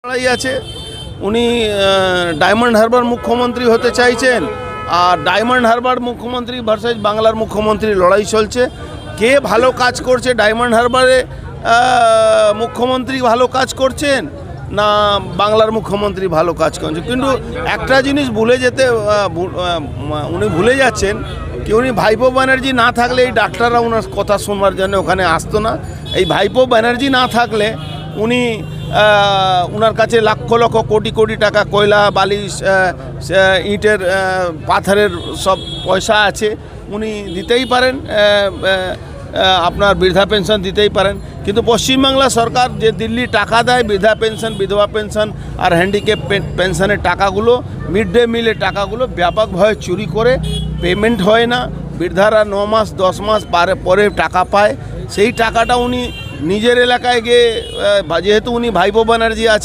লড়াই আছে। উনি ডায়মন্ড হারবার মুখ্যমন্ত্রী হতে চাইছেন, আর ডায়মন্ড হারবার মুখ্যমন্ত্রী ভার্সেস বাংলার মুখ্যমন্ত্রী লড়াই চলছে। কে ভালো কাজ করছে, ডায়মন্ড হারবারে মুখ্যমন্ত্রী ভালো কাজ করছেন না বাংলার মুখ্যমন্ত্রী ভালো কাজ করছেন? কিন্তু একটা জিনিস উনি ভুলে যাচ্ছেন কি, উনি ভাইপো ব্যানার্জি না থাকলে এই ডাক্তাররা ওনার কথা শুনবার জন্য ওখানে আসতো না। এই ভাইপো ব্যানার্জি না থাকলে উনি ওনার কাছে লক্ষ লক্ষ কোটি কোটি টাকা কয়লা বালি ইটের পাথরের সব পয়সা আছে, উনি দিতেই পারেন, আপনার বৃদ্ধা পেনশন দিতেই পারেন। কিন্তু পশ্চিমবাংলা সরকার যে দিল্লি টাকা দেয় বৃদ্ধা পেনশন, বিধবা পেনশন আর হ্যান্ডিক্যাপ পেনশনের টাকাগুলো, মিড ডে মিলের টাকাগুলো ব্যাপকভাবে চুরি করে, পেমেন্ট হয় না। বৃদ্ধারা 9 মাস 10 মাস পরে টাকা পায়। সেই টাকাটা উনি নিজের এলাকায় গিয়ে, যেহেতু উনি ভাইপো ব্যানার্জি আছে,